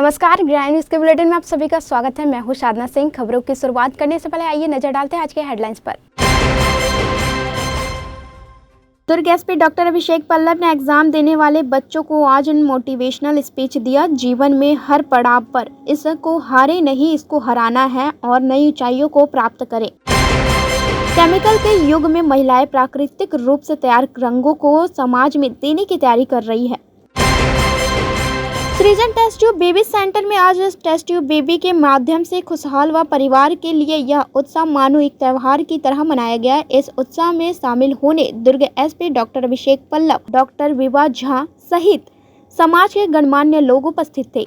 नमस्कार, grand news के bulletin में आप सभी का स्वागत है। मैं हूं साधना सिंह। खबरों की शुरुआत करने से पहले आइए नजर डालते हैं आज के हेडलाइंस पर। दुर्ग एसपी डॉक्टर अभिषेक पल्लव ने एग्जाम देने वाले बच्चों को आज मोटिवेशनल स्पीच दिया। जीवन में हर पड़ाव पर इसको हारे नहीं, इसको हराना है और नई ऊंचाइयों को प्राप्त करें। केमिकल के युग में महिलाएं प्राकृतिक रूप से तैयार रंगों को समाज में देने की तैयारी कर रही है। सृजन टेस्ट ट्यूब बेबी सेंटर में आज इस टेस्ट ट्यूब बेबी के माध्यम से खुशहाल व परिवार के लिए यह उत्सव मानो एक त्योहार की तरह मनाया गया। इस उत्सव में शामिल होने दुर्ग SP doctor Abhishek Pallav, doctor Vibha Jha सहित समाज के गणमान्य लोग उपस्थित थे।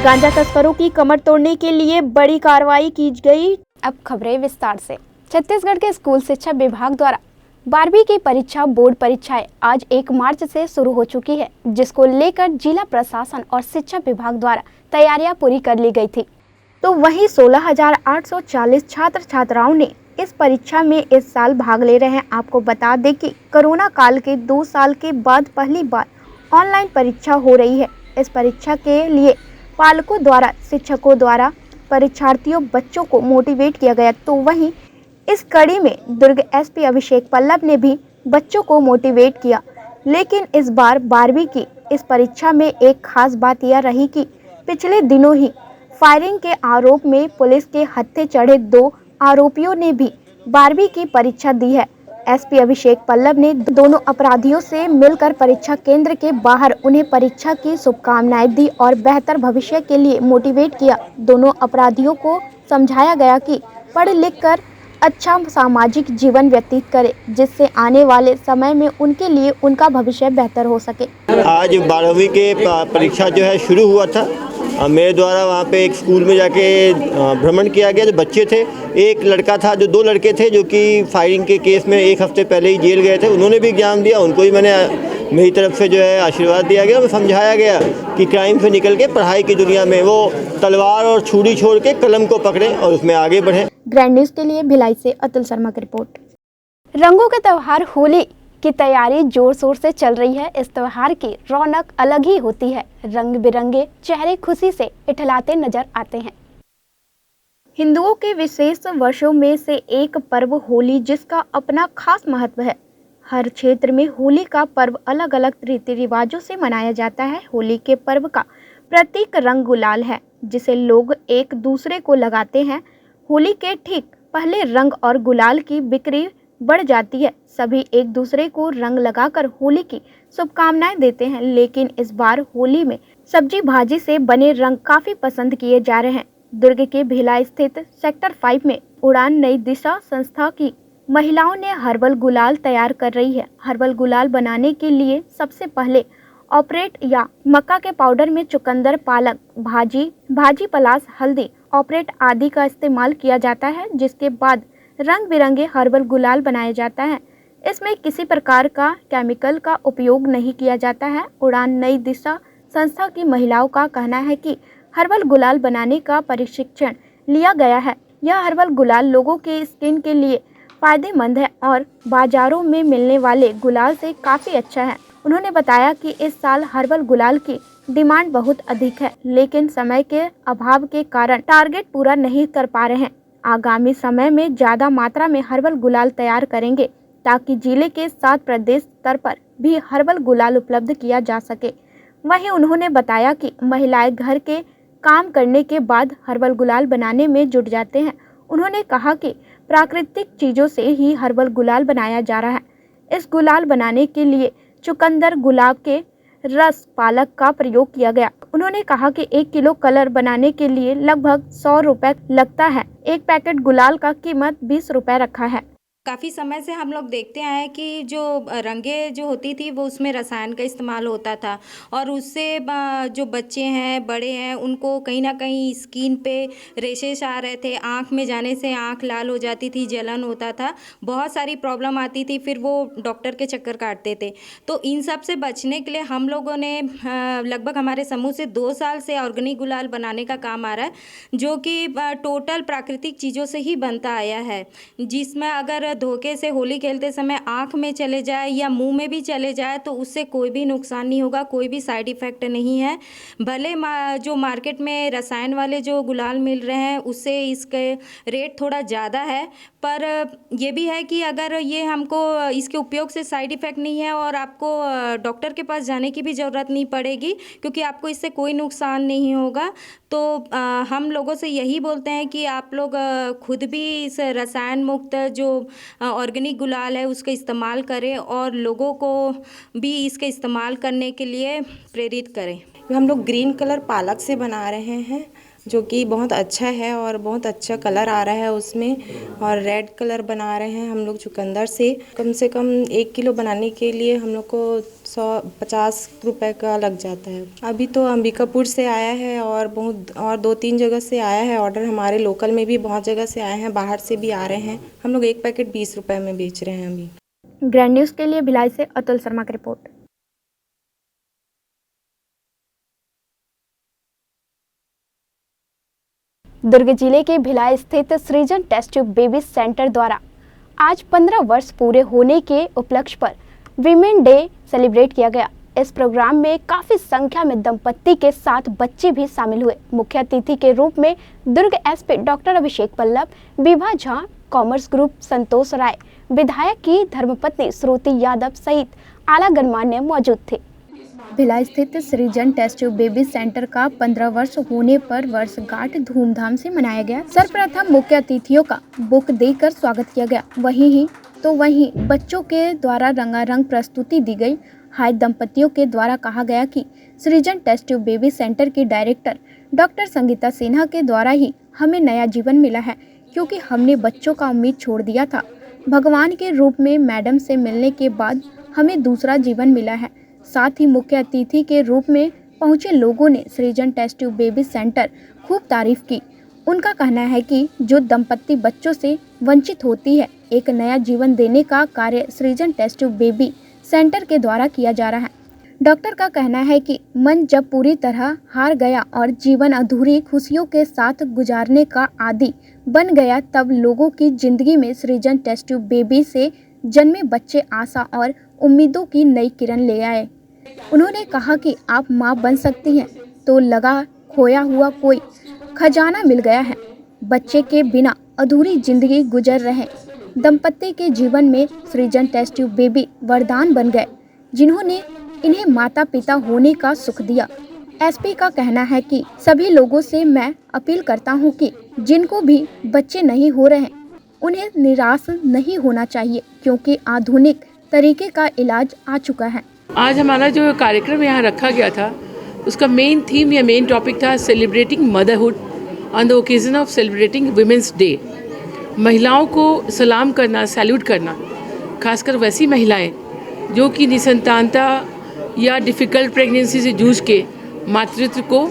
गांजा तस्करों की कमर तोड़ने के लिए बड़ी कार्रवाई की गई। अब खबरें विस्तार से। छत्तीसगढ़ के स्कूल शिक्षा विभाग द्वारा 12वीं की परीक्षा बोर्ड परीक्षाएं आज 1 मार्च से शुरू हो चुकी है, जिसको लेकर जिला प्रशासन और शिक्षा विभाग द्वारा तैयारियां पूरी कर ली गई थी। तो वहीं 16,840 छात्र छात्राओं ने इस परीक्षा में इस साल भाग ले रहे हैं। आपको बता दें कि कोरोना काल के 2 साल के बाद पहली बार ऑनलाइन परीक्षा हो रही है। इस परीक्षा के लिए पालकों द्वारा, शिक्षकों द्वारा परीक्षार्थियों बच्चों को मोटिवेट किया गया। तो वहीं इस कड़ी में दुर्ग एसपी अभिषेक पल्लव ने भी बच्चों को मोटिवेट किया। लेकिन इस बार 12वीं की इस परीक्षा में एक खास बात यह रही कि पिछले दिनों ही फायरिंग के आरोप में पुलिस के हत्थे चढ़े 2 आरोपियों ने भी 12वीं की परीक्षा दी है। एसपी अभिषेक पल्लव ने दोनों अपराधियों से मिलकर परीक्षा केंद्र के बाहर उन्हें परीक्षा की शुभकामनाएं दी और बेहतर भविष्य के लिए मोटिवेट किया। दोनों अपराधियों को समझाया गया कि पढ़ लिख कर अच्छा सामाजिक जीवन व्यतीत करें, जिससे आने वाले समय में उनके लिए उनका भविष्य बेहतर हो सके। आज 12वीं के परीक्षा जो है शुरू हुआ था। मेरे द्वारा वहाँ पे एक स्कूल में जाके भ्रमण किया गया। जो बच्चे थे, एक लड़का था, जो 2 लड़के थे जो कि फायरिंग के केस में 1 हफ्ते पहले ही जेल गए थे, उन्होंने भी एग्जाम दिया। उनको भी मेरी तरफ से जो है आशीर्वाद दिया गया और समझाया गया कि क्राइम से निकल के पढ़ाई की दुनिया में वो तलवार और छुरी छोड़ के कलम को पकड़ें और उसमें आगे बढ़ें। ग्रैंड न्यूज़ के लिए भिलाई से अतुल शर्मा की रिपोर्ट। रंगों के त्योहार होली की तैयारी जोर शोर से चल रही है। इस त्योहार की रौनक अलग ही होती है। रंग बिरंगे चेहरे खुशी से इठलाते नजर आते हैं। हिंदुओं के विशेष वर्षों में से एक पर्व होली, जिसका अपना खास महत्व है। हर क्षेत्र में होली का पर्व अलग अलग रीति रिवाजों से मनाया जाता है। होली के पर्व का प्रतीक रंग गुलाल है, जिसे लोग एक दूसरे को लगाते हैं। होली के ठीक पहले रंग और गुलाल की बिक्री बढ़ जाती है। सभी एक दूसरे को रंग लगाकर होली की शुभकामनाएं देते हैं। लेकिन इस बार होली में सब्जी भाजी से बने रंग काफी पसंद किए जा रहे हैं। दुर्ग के भिलाई स्थित सेक्टर 5 में उड़ान नई दिशा संस्था की महिलाओं ने हर्बल गुलाल तैयार कर रही है। हर्बल गुलाल बनाने के लिए सबसे पहले ऑपरेट या मक्का के पाउडर में चुकंदर, पालक, भाजी पलास, हल्दी, ऑपरेट आदि का इस्तेमाल किया जाता है, जिसके बाद रंग बिरंगे हर्बल गुलाल बनाया जाता है। इसमें किसी प्रकार का केमिकल का उपयोग नहीं किया जाता है। उड़ान नई दिशा संस्था की महिलाओं का कहना है कि हर्बल गुलाल बनाने का प्रशिक्षण लिया गया है। यह हर्बल गुलाल लोगों के स्किन के लिए फायदेमंद है और बाजारों में मिलने वाले गुलाल से काफ़ी अच्छा है। उन्होंने बताया कि इस साल हर्बल गुलाल की डिमांड बहुत अधिक है, लेकिन समय के अभाव के कारण टारगेट पूरा नहीं कर पा रहे हैं। आगामी समय में ज़्यादा मात्रा में हर्बल गुलाल तैयार करेंगे, ताकि जिले के 7 प्रदेश स्तर पर भी हर्बल गुलाल उपलब्ध किया जा सके। वहीं उन्होंने बताया कि महिलाएं घर के काम करने के बाद हर्बल गुलाल बनाने में जुट जाते हैं। उन्होंने कहा कि प्राकृतिक चीज़ों से ही हर्बल गुलाल बनाया जा रहा है। इस गुलाल बनाने के लिए चुकंदर, गुलाब के रस, पालक का प्रयोग किया गया। उन्होंने कहा कि 1 किलो कलर बनाने के लिए लगभग 100 रुपये लगता है। एक पैकेट गुलाल का कीमत 20 रुपये रखा है। काफ़ी समय से हम लोग देखते आए कि जो रंगे जो होती थी वो उसमें रसायन का इस्तेमाल होता था और उससे जो बच्चे हैं, बड़े हैं, उनको कहीं ना कहीं स्किन पे रेशेस आ रहे थे। आँख में जाने से आँख लाल हो जाती थी, जलन होता था, बहुत सारी प्रॉब्लम आती थी। फिर वो डॉक्टर के चक्कर काटते थे। तो इन सब से बचने के लिए हम लोगों ने लगभग हमारे समूह से 2 साल से ऑर्गेनिक गुलाल बनाने का काम आ रहा है, जो कि टोटल प्राकृतिक चीज़ों से ही बनता आया है। जिसमें अगर धोखे से होली खेलते समय आँख में चले जाए या मुंह में भी चले जाए तो उससे कोई भी नुकसान नहीं होगा, कोई भी साइड इफ़ेक्ट नहीं है। भले जो मार्केट में रसायन वाले जो गुलाल मिल रहे हैं उससे इसके रेट थोड़ा ज़्यादा है, पर ये भी है कि अगर ये हमको इसके उपयोग से साइड इफ़ेक्ट नहीं है और आपको डॉक्टर के पास जाने की भी ज़रूरत नहीं पड़ेगी, क्योंकि आपको इससे कोई नुकसान नहीं होगा। तो हम लोगों से यही बोलते हैं कि आप लोग खुद भी इस रसायन मुक्त जो ऑर्गेनिक गुलाल है उसका इस्तेमाल करें और लोगों को भी इसके इस्तेमाल करने के लिए प्रेरित करें। हम लोग ग्रीन कलर पालक से बना रहे हैं, जो कि बहुत अच्छा है और बहुत अच्छा कलर आ रहा है उसमें। और रेड कलर बना रहे हैं हम लोग चुकंदर से कम 1 किलो बनाने के लिए हम लोग को 150 रुपए का लग जाता है। अभी तो अंबिकापुर से आया है और 2-3 जगह से आया है ऑर्डर। हमारे लोकल में भी बहुत जगह से आए हैं, बाहर से भी आ रहे हैं। हम लोग 1 पैकेट 20 रुपए में बेच रहे हैं अभी। ग्रैंड न्यूज़ के लिए भिलाई से अतुल शर्मा की रिपोर्ट। दुर्ग जिले के भिलाई स्थित सृजन टेस्ट ट्यूब बेबी सेंटर द्वारा आज 15 वर्ष पूरे होने के उपलक्ष्य पर वीमेन डे सेलिब्रेट किया गया। इस प्रोग्राम में काफी संख्या में दंपत्ति के साथ बच्चे भी शामिल हुए। मुख्य अतिथि के रूप में दुर्ग SP doctor Abhishek Pallav, Vibha Jha, commerce group संतोष राय, विधायक की धर्मपत्नी श्रुति यादव सहित आला गणमान्य मौजूद थे। भिलाई स्थित सृजन टेस्ट ट्यूब बेबी सेंटर का 15 वर्ष होने पर वर्षगांठ धूमधाम से मनाया गया। सर्वप्रथम मुख्य अतिथियों का बुक देकर स्वागत किया गया। वहीं बच्चों के द्वारा रंगारंग प्रस्तुति दी गई। हाय दंपतियों के द्वारा कहा गया कि सृजन टेस्ट ट्यूब बेबी सेंटर की डायरेक्टर डॉक्टर संगीता सिन्हा के द्वारा ही हमें नया जीवन मिला है, क्योंकि हमने बच्चों का उम्मीद छोड़ दिया था। भगवान के रूप में मैडम से मिलने के बाद हमें दूसरा जीवन मिला है। साथ ही मुख्य अतिथि के रूप में पहुंचे लोगों ने सृजन टेस्ट ट्यूब बेबी सेंटर खूब तारीफ की। उनका कहना है कि जो दंपत्ति बच्चों से वंचित होती है, एक नया जीवन देने का कार्य सृजन टेस्ट ट्यूब बेबी सेंटर के द्वारा किया जा रहा है। डॉक्टर का कहना है कि मन जब पूरी तरह हार गया और जीवन अधूरी खुशियों के साथ गुजारने का आदी बन गया, तब लोगों की जिंदगी में सृजन टेस्ट ट्यूब बेबी से जन्मे बच्चे आशा और उम्मीदों की नई किरण ले आए। उन्होंने कहा कि आप माँ बन सकती हैं तो लगा खोया हुआ कोई खजाना मिल गया है। बच्चे के बिना अधूरी जिंदगी गुजर रहे दंपत्ति के जीवन में सृजन टेस्ट ट्यूब बेबी वरदान बन गए, जिन्होंने इन्हें माता पिता होने का सुख दिया। एसपी का कहना है कि सभी लोगों से मैं अपील करता हूं कि जिनको भी बच्चे नहीं हो रहे उन्हें निराश नहीं होना चाहिए, क्योंकि आधुनिक तरीके का इलाज आ चुका है। आज हमारा जो कार्यक्रम यहाँ रखा गया था उसका मेन थीम या मेन टॉपिक था celebrating motherhood on the occasion of celebrating women's day. महिलाओं को सलाम करना, सैल्यूट करना, खासकर वैसी महिलाएं जो कि निसंतानता या डिफ़िकल्ट प्रेगनेंसी से जूझ के मातृत्व को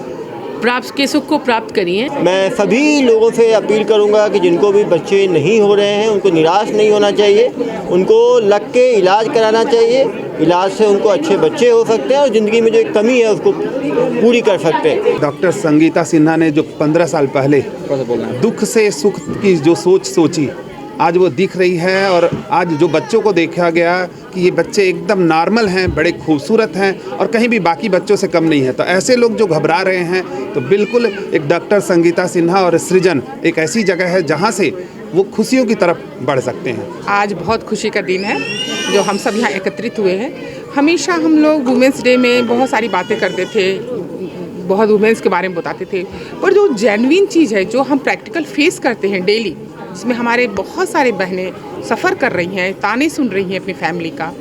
के सुख को प्राप्त करी हैं। मैं सभी लोगों से अपील करूंगा कि जिनको भी बच्चे नहीं हो रहे हैं उनको निराश नहीं होना चाहिए, उनको लग के इलाज कराना चाहिए। इलाज से उनको अच्छे बच्चे हो सकते हैं और ज़िंदगी में जो एक कमी है उसको पूरी कर सकते हैं। डॉक्टर संगीता सिन्हा ने जो 15 साल पहले दुख से सुख की जो सोच सोची, आज वो दिख रही है। और आज जो बच्चों को देखा गया कि ये बच्चे एकदम नॉर्मल हैं, बड़े खूबसूरत हैं और कहीं भी बाकी बच्चों से कम नहीं है। तो ऐसे लोग जो घबरा रहे हैं, तो बिल्कुल एक डॉक्टर संगीता सिन्हा और सृजन एक ऐसी जगह है जहाँ से वो खुशियों की तरफ बढ़ सकते हैं। आज बहुत खुशी का दिन है जो हम सब यहाँ एकत्रित हुए हैं। हमेशा हम लोग वुमेंस डे में बहुत सारी बातें करते थे, बहुत वुमेंस के बारे में बताते थे, पर जो जेन्युइन चीज़ है जो हम प्रैक्टिकल फेस करते हैं डेली, जिसमें हमारे बहुत सारे बहनें सफ़र कर रही हैं, ताने सुन रही हैं अपनी फैमिली का,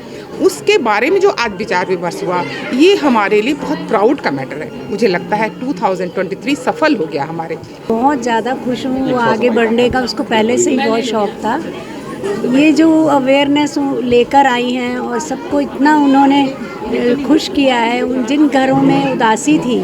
उसके बारे में जो आज विचार विमर्श हुआ, ये हमारे लिए बहुत प्राउड का मैटर है। मुझे लगता है 2023 सफल हो गया हमारे। बहुत ज़्यादा खुश हूँ आगे बढ़ने का, उसको पहले से ही बहुत शौक़ था। ये जो अवेयरनेस लेकर आई हैं और सबको इतना उन्होंने खुश किया है, जिन घरों में उदासी थी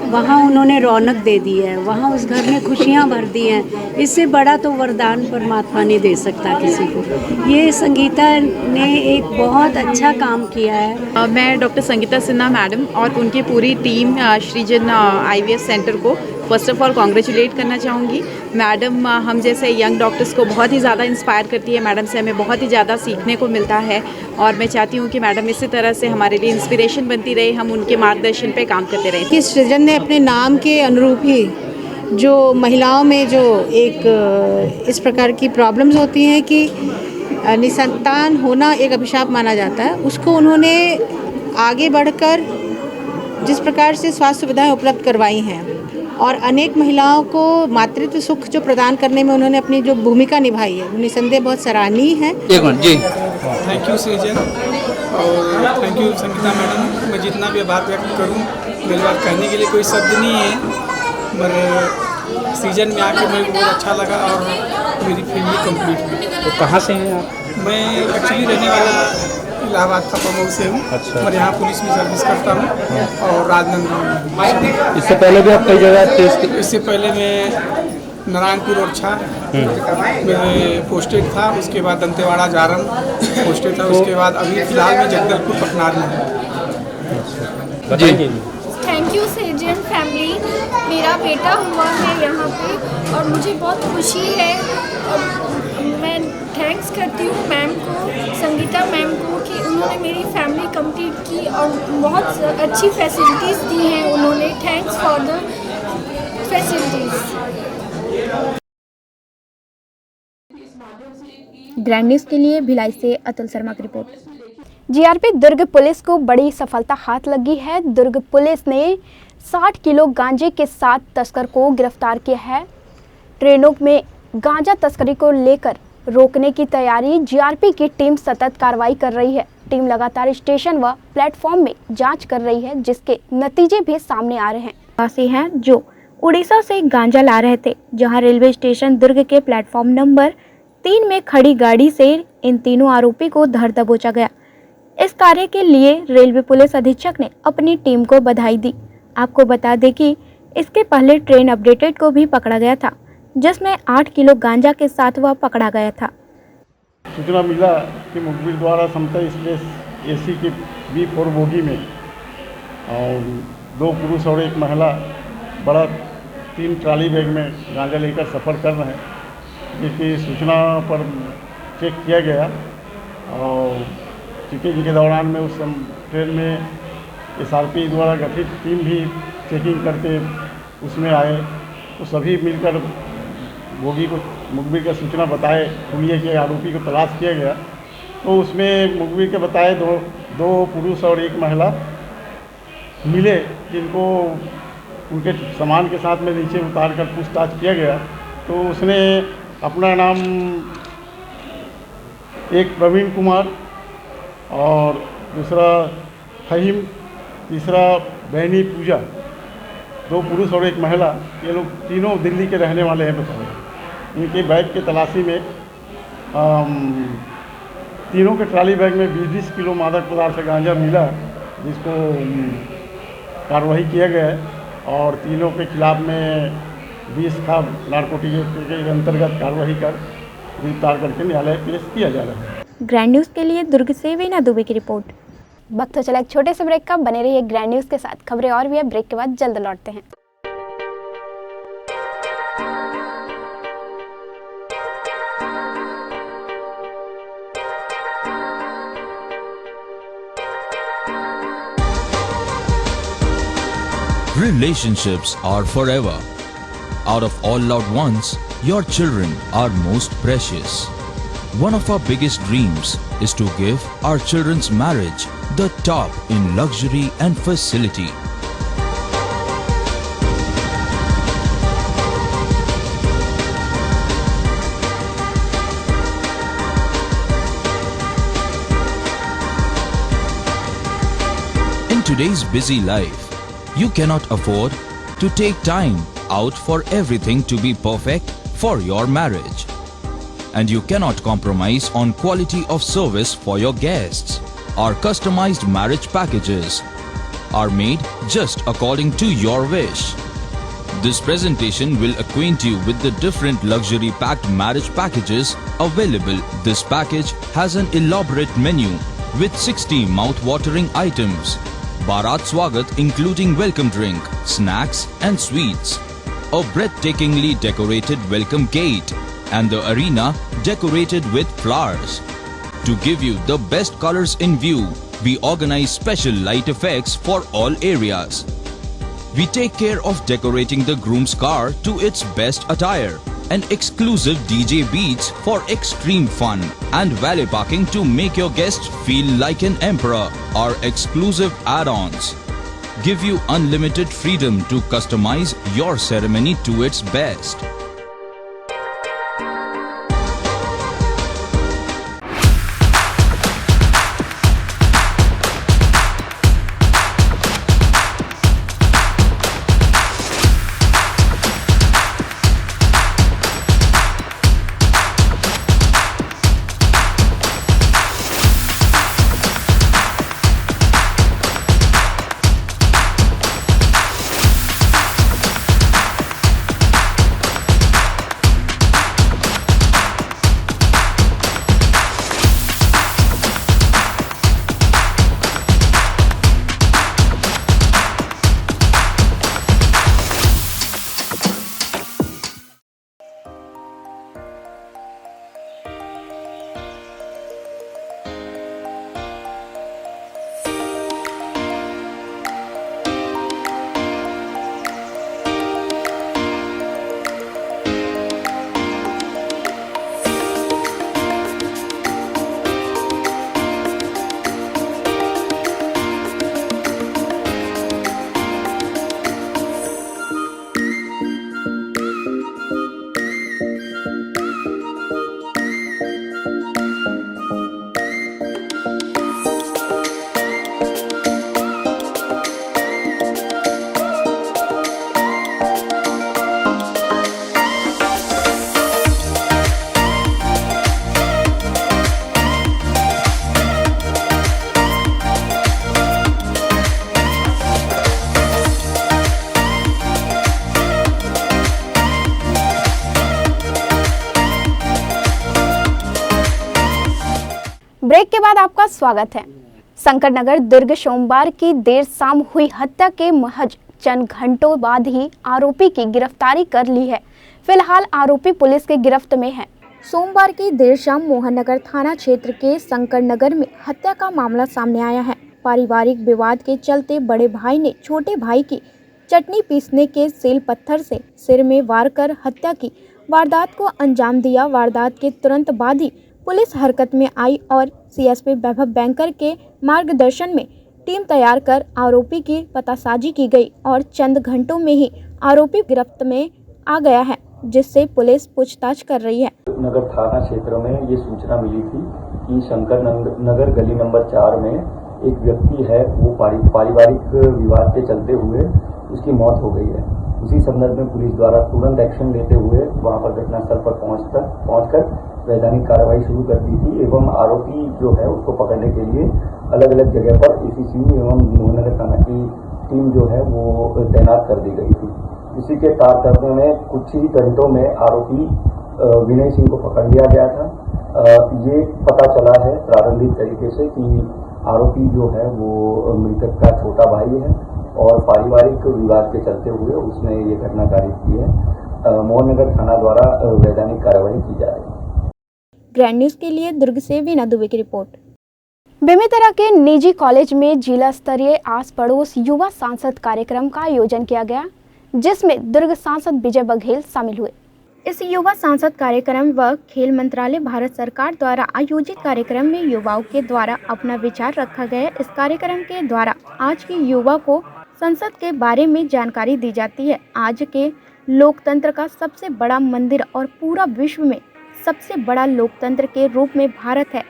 वहाँ उन्होंने रौनक दे दी है, वहाँ उस घर में खुशियाँ भर दी हैं। इससे बड़ा तो वरदान परमात्मा नहीं दे सकता किसी को। ये संगीता ने एक बहुत अच्छा काम किया है। मैं डॉक्टर संगीता सिन्हा मैडम और उनकी पूरी टीम सृजन IVF सेंटर को फर्स्ट ऑफ ऑल कॉन्ग्रेचुलेट करना चाहूँगी मैडम। हम जैसे यंग डॉक्टर्स को बहुत ही ज़्यादा इंस्पायर करती है। मैडम से हमें बहुत ही ज़्यादा सीखने को मिलता है और मैं चाहती हूँ कि मैडम इसी तरह से हमारे लिए इंस्पिरेशन बनती रहे, हम उनके मार्गदर्शन पे काम करते रहें। कि सृजन ने अपने नाम के अनुरूप ही जो महिलाओं में जो एक इस प्रकार की प्रॉब्लम्स होती हैं कि निसंतान होना एक अभिशाप माना जाता है, उसको उन्होंने आगे बढ़कर जिस प्रकार से स्वास्थ्य सुविधाएं उपलब्ध करवाई हैं और अनेक महिलाओं को मातृत्व सुख जो प्रदान करने में उन्होंने अपनी जो भूमिका निभाई है वो निसंदेह बहुत सराहनीय है। जी थैंक यू सृजन और थैंक यू संगीता मैडम। मैं जितना भी बात व्यक्त करूं, मेरे बात कहने के लिए कोई शब्द नहीं है, मगर सृजन में आके मेरे को बहुत अच्छा लगा और मेरी फैमिली कंप्लीट हुई। तो कहाँ से हैं आप? मैं एक्चुअली रहने वाला इलाहाबाद का प्रमोद से हूँ। अच्छा। और यहाँ पुलिस में सर्विस करता हूँ और राजनंदगांव। इससे पहले भी आप कई जगह टेस्ट? इससे पहले मैं नारायणपुर और छा मेरे पोस्टेड था, उसके बाद दंतेवाड़ा जारम पोस्टेड था, उसके बाद अभी फिलहाल मैं जगदलपुर पटनार में हूँ। जी थैंक यू सृजन फैमिली। मेरा बेटा हुआ है यहाँ पे और मुझे बहुत खुशी है और मैं थैंक्स करती हूँ मैम को, संगीता मैम को, कि उन्होंने मेरी फैमिली कंप्लीट की और बहुत अच्छी फैसिलिटीज़ दी हैं उन्होंने। Thanks for the facilities. Grand news के लिए भिलाई से अतुल शर्मा की रिपोर्ट। जीआरपी दुर्ग पुलिस को बड़ी सफलता हाथ लगी है। दुर्ग पुलिस ने 60 किलो गांजे के साथ तस्कर को गिरफ्तार किया है। ट्रेनों में गांजा तस्करी को लेकर रोकने की तैयारी जीआरपी की टीम सतत कार्रवाई कर रही है। टीम लगातार स्टेशन व प्लेटफॉर्म में जांच कर रही है, जिसके नतीजे भी सामने आ रहे हैं। वासी हैं जो उड़ीसा से गांजा ला रहे थे, जहां रेलवे स्टेशन दुर्ग के प्लेटफॉर्म नंबर 3 में खड़ी गाड़ी से इन तीनों आरोपी को धर दबोचा गया। इस कार्य के लिए रेलवे पुलिस अधीक्षक ने अपनी टीम को बधाई दी। आपको बता दें कि इसके पहले ट्रेन अपडेटेड को भी पकड़ा गया था, जिसमें 8 किलो गांजा के साथ वह पकड़ा गया था। सूचना मिला कि मुखबिर द्वारा समता एक्सप्रेस एसी के B4 बोगी में और 2 पुरुष और 1 महिला बड़ा 3 ट्राली बैग में गांजा लेकर सफ़र कर रहे हैं, जिसकी सूचना पर चेक किया गया और चेकिंग के दौरान में उस ट्रेन में SRP द्वारा गठित टीम भी चेकिंग करते उसमें आए, तो सभी मिलकर बोगी को मुखबिर का सूचना बताए हुए कि आरोपी को तलाश किया गया। तो उसमें मुखबिर के बताए दो पुरुष और 1 महिला मिले, जिनको उनके सामान के साथ में नीचे उतार कर पूछताछ किया गया। तो उसने अपना नाम एक प्रवीण कुमार और दूसरा फहीम, तीसरा बहनी पूजा, 2 पुरुष और 1 महिला, ये लोग तीनों दिल्ली के रहने वाले हैं बताए। इनके बैग के तलाशी में तीनों के ट्राली बैग में 20 किलो मादक पदार्थ गांजा मिला, जिसको कार्रवाई किया गया है और तीनों के खिलाफ में 20 का नारकोटिक के अंतर्गत कार्रवाई कर गिरफ्तार करके न्यायालय पेश किया जा रहा है। ग्रैंड न्यूज़ के लिए दुर्ग से वीना दुबे की रिपोर्ट। वक्त हो चला एक छोटे से ब्रेक का, बने रहिए ग्रैंड न्यूज़ के साथ। खबरें और भी है, ब्रेक के बाद जल्द लौटते हैं। Relationships are forever. Out of all loved ones, your children are most precious. One of our biggest dreams is to give our children's marriage the top in luxury and facility. In today's busy life, you cannot afford to take time out for everything to be perfect for your marriage. And you cannot compromise on quality of service for your guests. Our customized marriage packages are made just according to your wish. This presentation will acquaint you with the different luxury packed marriage packages available. This package has an elaborate menu with 60 mouth-watering items. Bharat Swagat including welcome drink, snacks and sweets. a breathtakingly decorated welcome gate and the arena decorated with flowers. To give you the best colors in view, we organize special light effects for all areas. We take care of decorating the groom's car to its best attire and exclusive DJ beats for extreme fun and valet parking to make your guests feel like an emperor. Our exclusive add-ons give you unlimited freedom to customize your ceremony to its best. Break के बाद आपका स्वागत है। शंकरनगर दुर्ग सोमवार की देर शाम हुई हत्या के महज चंद घंटों बाद ही आरोपी की गिरफ्तारी कर ली है। फिलहाल आरोपी पुलिस के गिरफ्त में है। सोमवार की देर शाम मोहननगर थाना क्षेत्र के शंकरनगर में हत्या का मामला सामने आया है। पारिवारिक विवाद के चलते बड़े भाई ने छोटे भाई की चटनी पीसने के सेल पत्थर से सिर में वार कर हत्या की वारदात को अंजाम दिया। वारदात के तुरंत बाद ही पुलिस हरकत में आई और सीएसपी वैभव बैंकर के मार्गदर्शन में टीम तैयार कर आरोपी की पतासाजी की गई और चंद घंटों में ही आरोपी गिरफ्त में आ गया है, जिससे पुलिस पूछताछ कर रही है। नगर थाना क्षेत्र में ये सूचना मिली थी कि शंकर नगर गली नंबर 4 में एक व्यक्ति है, वो पारिवारिक विवाद के चलते हुए उसकी मौत हो गई है। उसी संदर्भ में पुलिस द्वारा तुरंत एक्शन लेते हुए वहां पर घटनास्थल पर पहुंचकर वैधानिक कार्रवाई शुरू कर दी थी एवं आरोपी जो है उसको पकड़ने के लिए अलग अलग जगह पर एसीसीयू एवं मोहननगर थाना की टीम जो है वो तैनात कर दी गई थी। इसी के तारतम्य में कुछ ही घंटों में आरोपी विनय सिंह को पकड़ लिया गया था। ये पता चला है प्रारंभिक तरीके से कि आरोपी जो है वो मृतक का छोटा भाई है और पारिवारिक विवाद के चलते हुए उसने ये घटना कारित की है। मोहननगर थाना द्वारा वैधानिक कार्रवाई की जा रही है। ग्रैंड न्यूज के लिए दुर्ग से वीना दुबे की रिपोर्ट। बेमेतरा के निजी कॉलेज में जिला स्तरीय आस पड़ोस युवा सांसद कार्यक्रम का आयोजन किया गया, जिसमें दुर्ग सांसद विजय बघेल शामिल हुए। इस युवा सांसद कार्यक्रम व खेल मंत्रालय भारत सरकार द्वारा आयोजित कार्यक्रम में युवाओं के द्वारा अपना विचार रखा गया। इस कार्यक्रम के द्वारा आज के युवा को संसद के बारे में जानकारी दी जाती है। आज के लोकतंत्र का सबसे बड़ा मंदिर और पूरा विश्व में सबसे बड़ा लोकतंत्र के रूप में भारत है।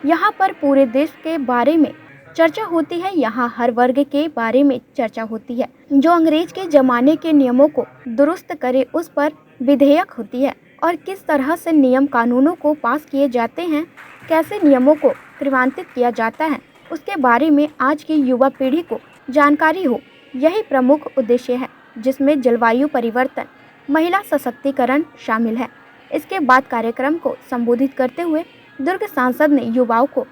यहाँ पर पूरे देश के बारे में चर्चा होती है। यहाँ हर वर्ग के बारे में चर्चा होती है। जो अंग्रेज के जमाने के नियमों को दुरुस्त करे उस पर विधेयक होती है और किस तरह से नियम कानूनों को पास किए जाते हैं, कैसे नियमों को क्रियान्वित किया जाता है, उसके बारे में आज की युवा पीढ़ी को जानकारी हो। यही प्रमुख उद्देश्य है, जिसमें जलवायु परिवर्तन, महिला सशक्तिकरण शामिल है। इसके बाद कार्यक्रम को संबोधित करते हुए दुर्ग सांसद ने युवाओं को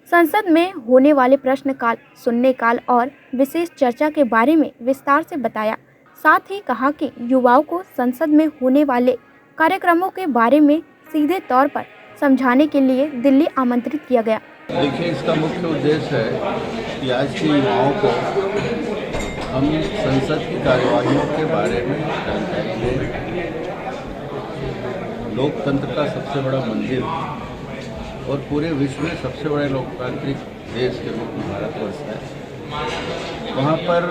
संसद में होने वाले प्रश्नकाल, शून्यकाल और विशेष चर्चा के बारे में विस्तार से बताया। साथ ही कहा कि युवाओं को संसद में होने वाले कार्यक्रमों के बारे में सीधे तौर पर समझाने के लिए दिल्ली आमंत्रित किया गया। देखिए, इसका मुख्य उद्देश्य है कि आज के युवाओं को हम संसद की कार्यवाहियों के बारे में जानकारी दें। लोकतंत्र का सबसे बड़ा मंदिर और पूरे विश्व में सबसे बड़े लोकतांत्रिक देश के रूप में भारतवर्ष है। वहाँ पर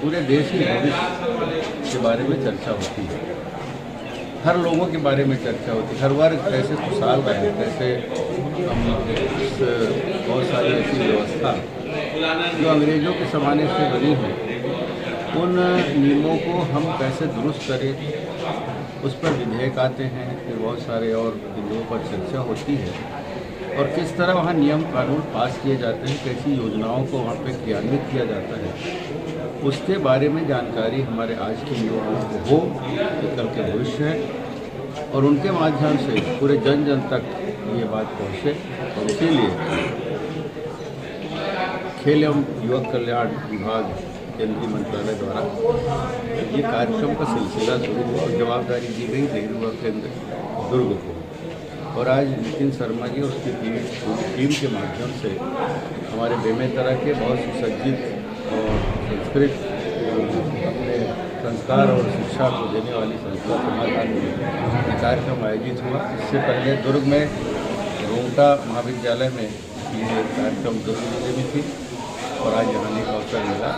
पूरे देश के भविष्य के बारे में चर्चा होती है, हर लोगों के बारे में चर्चा होती है, हर वर्ग कैसे खुशहाल रहे, कैसे हम बहुत सारी ऐसी व्यवस्था जो अंग्रेज़ों के ज़माने से बनी है उन नियमों को हम कैसे दुरुस्त करें, उस पर विधेयक आते हैं, फिर बहुत सारे और बिंदुओं पर चर्चा होती है और किस तरह वहाँ नियम कानून पास किए जाते हैं, कैसी योजनाओं को वहाँ पे क्रियान्वित किया जाता है, उसके बारे में जानकारी हमारे आज के युवाओं को हो, जो कल के भविष्य है और उनके माध्यम से पूरे जन जन तक ये बात पहुँचे। और इसीलिए खेल एवं युवक कल्याण विभाग केंद्रीय मंत्रालय द्वारा ये कार्यक्रम का सिलसिला शुरू हुआ और जवाबदारी दी गई नेहरू युवा केंद्र दुर्ग को। और आज नितिन शर्मा जी और उसकी पूरी टीम के माध्यम से हमारे बेमेतरा के बहुत सुसज्जित और संस्कृत अपने संस्कार और शिक्षा को देने वाली संस्था समाधान में कार्यक्रम आयोजित हुआ। इससे पहले दुर्ग में रोंगटा महाविद्यालय में ये कार्यक्रम दुर्ग जिले में थी और आज यहाँ आने का अवसर मिला।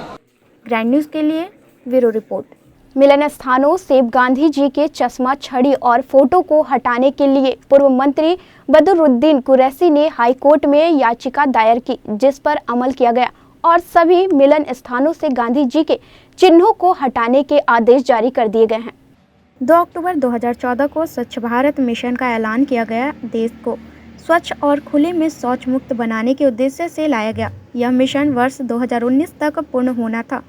ग्रैंड न्यूज़ के लिए ब्यूरो रिपोर्ट। मिलन स्थानों से गांधी जी के चश्मा, छड़ी और फोटो को हटाने के लिए पूर्व मंत्री बदरुद्दीन कुरैशी ने हाई कोर्ट में याचिका दायर की, जिस पर अमल किया गया और सभी मिलन स्थानों से गांधी जी के चिन्हों को हटाने के आदेश जारी कर दिए गए हैं। 2 अक्टूबर 2014 को स्वच्छ भारत मिशन का ऐलान किया गया। देश को स्वच्छ और खुले में शौच मुक्त बनाने के उद्देश्य से लाया गया। यह मिशन वर्ष 2019 तक पूर्ण होना था।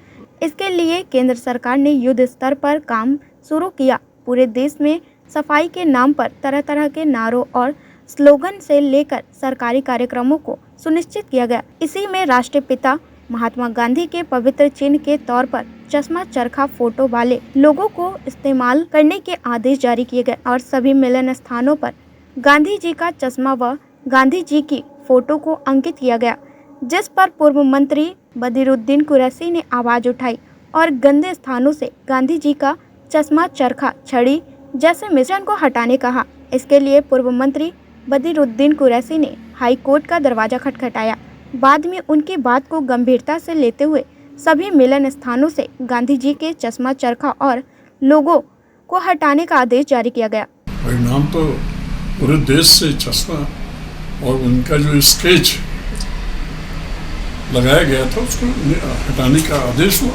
इसके लिए केंद्र सरकार ने युद्ध स्तर पर काम शुरू किया। पूरे देश में सफाई के नाम पर तरह तरह के नारों और स्लोगन से लेकर सरकारी कार्यक्रमों को सुनिश्चित किया गया। इसी में राष्ट्रपिता महात्मा गांधी के पवित्र चिन्ह के तौर पर चश्मा, चरखा फोटो वाले लोगों को इस्तेमाल करने के आदेश जारी किए गए और सभी मिलन स्थानों पर गांधी जी का चश्मा व गांधी जी की फोटो को अंकित किया गया, जिस पर पूर्व मंत्री बदरुद्दीन कुरैशी ने आवाज उठाई और गंदे स्थानों से गांधी जी का चश्मा, चरखा, छड़ी जैसे मिश्रण को हटाने कहा। इसके लिए पूर्व मंत्री बदरुद्दीन कुरैशी ने हाई कोर्ट का दरवाजा खटखटाया। बाद में उनकी बात को गंभीरता से लेते हुए सभी मिलन स्थानों से गांधी जी के चश्मा, चरखा और लोगो को हटाने का आदेश जारी किया गया। परिणाम तो पूरे देश से चश्मा और उनका जो स्केच लगाया गया था उसको हटाने का आदेश हुआ।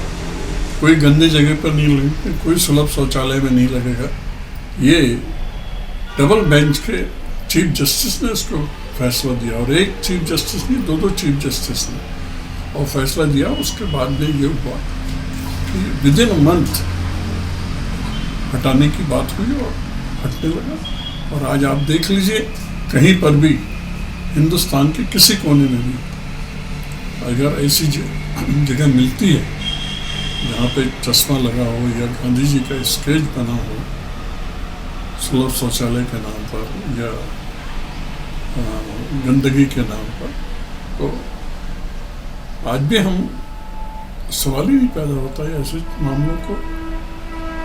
कोई गंदे जगह पर नहीं लगेगा, कोई सुलभ शौचालय में नहीं लगेगा। ये डबल बेंच के चीफ जस्टिस ने इसको फैसला दिया और एक चीफ जस्टिस नहीं, दो चीफ जस्टिस ने और फैसला दिया। उसके बाद में ये हुआ कि विदिन अ मंथ हटाने की बात हुई और हटने लगा। और आज आप देख लीजिए, कहीं पर भी हिंदुस्तान के किसी कोने में भी अगर ऐसी जगह मिलती है जहाँ पे चश्मा लगा हो या गांधी जी का स्केच बना हो सुलभ शौचालय के नाम पर या गंदगी के नाम पर, तो आज भी हम सवाल ही नहीं पैदा होता है ऐसे मामलों को।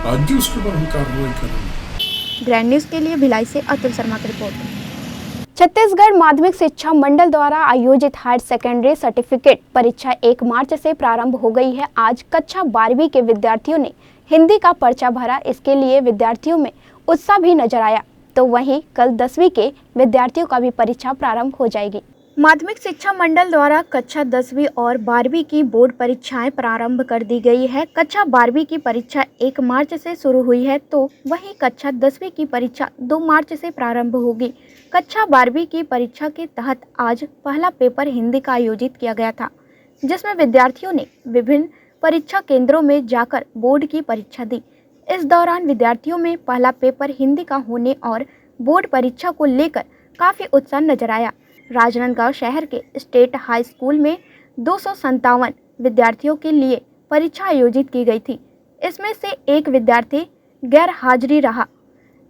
आज भी उसके ऊपर हम कार्रवाई करेंगे। ग्रैंड न्यूज़ के लिए भिलाई से अतुल शर्मा की रिपोर्ट। छत्तीसगढ़ माध्यमिक शिक्षा मंडल द्वारा आयोजित हायर सेकेंडरी सर्टिफिकेट परीक्षा 1 मार्च से प्रारंभ हो गई है। आज कक्षा 12वीं के विद्यार्थियों ने हिंदी का पर्चा भरा। इसके लिए विद्यार्थियों में उत्साह भी नजर आया। तो वहीं कल 10वीं के विद्यार्थियों का भी परीक्षा प्रारंभ हो जाएगी। माध्यमिक शिक्षा मंडल द्वारा कक्षा 10वीं और 12वीं की बोर्ड परीक्षाएं प्रारंभ कर दी गई है। कक्षा 12वीं की परीक्षा 1 मार्च से शुरू हुई है, तो वहीं कक्षा 10वीं की परीक्षा 2 मार्च से प्रारंभ होगी। कक्षा 12वीं की परीक्षा के तहत आज पहला पेपर हिंदी का आयोजित किया गया था, जिसमें विद्यार्थियों ने विभिन्न परीक्षा केंद्रों में जाकर बोर्ड की परीक्षा दी। इस दौरान विद्यार्थियों में पहला पेपर हिंदी का होने और बोर्ड परीक्षा को लेकर काफी उत्साह नजर आया। राजनांदगांव शहर के स्टेट हाई स्कूल में 257 विद्यार्थियों के लिए परीक्षा आयोजित की गई थी। इसमें से एक विद्यार्थी गैर हाजिरी रहा।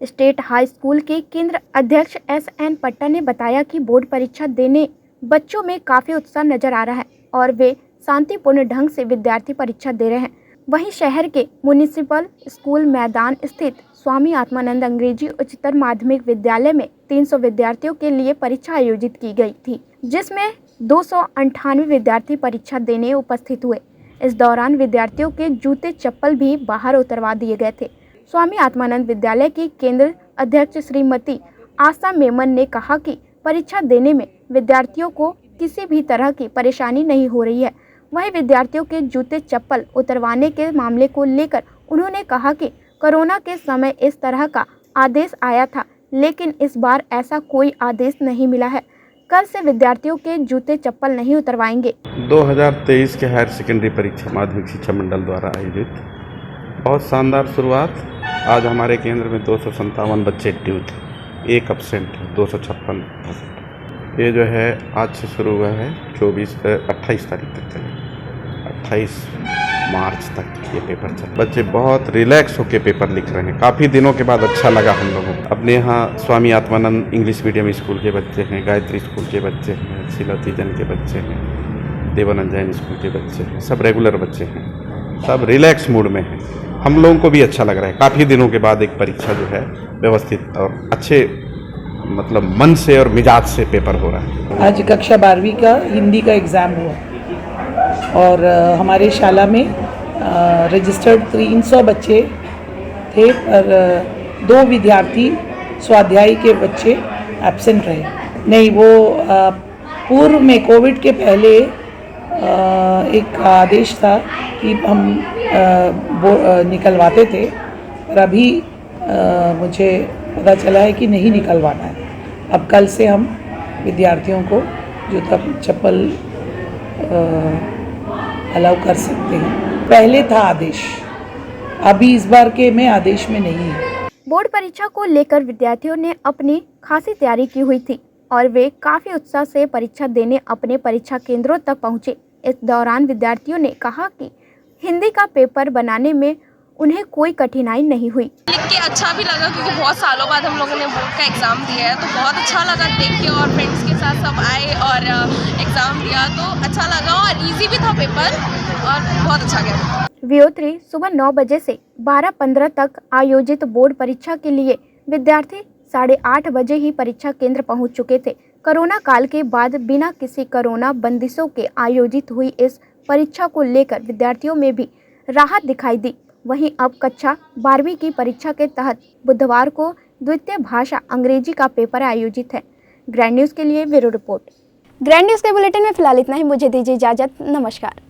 स्टेट हाई स्कूल के केंद्र अध्यक्ष SN पट्टा ने बताया कि बोर्ड परीक्षा देने बच्चों में काफ़ी उत्साह नजर आ रहा है और वे शांतिपूर्ण ढंग से विद्यार्थी परीक्षा दे रहे हैं। वहीं शहर के म्युनिसिपल स्कूल मैदान स्थित स्वामी आत्मानंद अंग्रेजी उच्चतर माध्यमिक विद्यालय में 300 विद्यार्थियों के लिए परीक्षा आयोजित की गई थी, जिसमें 298 विद्यार्थी परीक्षा देने उपस्थित हुए। इस दौरान विद्यार्थियों के जूते चप्पल भी बाहर उतरवा दिए गए थे। स्वामी आत्मानंद विद्यालय की केंद्र अध्यक्ष श्रीमती आशा मेमन ने कहा कि परीक्षा देने में विद्यार्थियों को किसी भी तरह की परेशानी नहीं हो रही है। वहीं विद्यार्थियों के जूते चप्पल उतरवाने के मामले को लेकर उन्होंने कहा कि कोरोना के समय इस तरह का आदेश आया था, लेकिन इस बार ऐसा कोई आदेश नहीं मिला है। कल से विद्यार्थियों के जूते चप्पल नहीं उतरवाएंगे। 2023 के हायर सेकेंडरी परीक्षा माध्यमिक शिक्षा मंडल द्वारा आयोजित बहुत शानदार शुरुआत। आज हमारे केंद्र में 257 बच्चे ड्यू थे, एक एब्सेंट है, 256%। ये जो है आज से शुरू हुआ है, 28 तारीख तक चलेगा, 28 मार्च तक ये पेपर चले। बच्चे बहुत रिलैक्स होकर पेपर लिख रहे हैं। काफ़ी दिनों के बाद अच्छा लगा हम लोगों को। अपने यहाँ Swami Atmanand English medium school के बच्चे हैं, गायत्री स्कूल के बच्चे हैं, शिलातीजन के बच्चे हैं, देवानंद जैन स्कूल के बच्चे हैं, सब रेगुलर बच्चे हैं, सब रिलैक्स मूड में हैं। हम लोगों को भी अच्छा लग रहा है। काफ़ी दिनों के बाद एक परीक्षा जो है व्यवस्थित और अच्छे मतलब मन से और मिजाज से पेपर हो रहा है। आज कक्षा 12वीं का हिंदी का एग्ज़ाम हुआ और हमारे शाला में रजिस्टर्ड 300 बच्चे थे, पर 2 विद्यार्थी स्वाध्याय के बच्चे एब्सेंट रहे। नहीं, वो पूर्व में कोविड के पहले एक आदेश था कि हम वो निकलवाते थे, पर अभी मुझे पता चला है कि नहीं निकलवाना है। अब कल से हम विद्यार्थियों को जूता चप्पल अलाउ कर सकते हैं। पहले था आदेश, अभी इस बार के में आदेश में नहीं है। बोर्ड परीक्षा को लेकर विद्यार्थियों ने अपनी खासी तैयारी की हुई थी और वे काफ़ी उत्साह से परीक्षा देने अपने परीक्षा केंद्रों तक पहुंचे। इस दौरान विद्यार्थियों ने कहा कि हिंदी का पेपर बनाने में उन्हें कोई कठिनाई नहीं हुई। लिख के अच्छा भी लगा क्योंकि बहुत सालों बाद हम लोगों ने बोर्ड का एग्ज़ाम दिया है, तो बहुत अच्छा लगा देख के, और फ्रेंड्स के साथ सब आए और एग्ज़ाम दिया तो अच्छा लगा और इजी भी था पेपर और बहुत अच्छा गया। VO3 सुबह 9 बजे से 12:15 तक आयोजित बोर्ड परीक्षा के लिए विद्यार्थी 8:30 बजे ही परीक्षा केंद्र पहुंच चुके थे। कोरोना काल के बाद बिना किसी कोरोना बंदिशों के आयोजित हुई इस परीक्षा को लेकर विद्यार्थियों में भी राहत दिखाई दी। वहीं अब कक्षा 12वीं की परीक्षा के तहत बुधवार को द्वितीय भाषा अंग्रेजी का पेपर आयोजित है। ग्रैंड न्यूज़ के लिए ब्यूरो रिपोर्ट। ग्रैंड न्यूज़ के बुलेटिन में फिलहाल इतना ही। मुझे दीजिए इजाज़त। नमस्कार।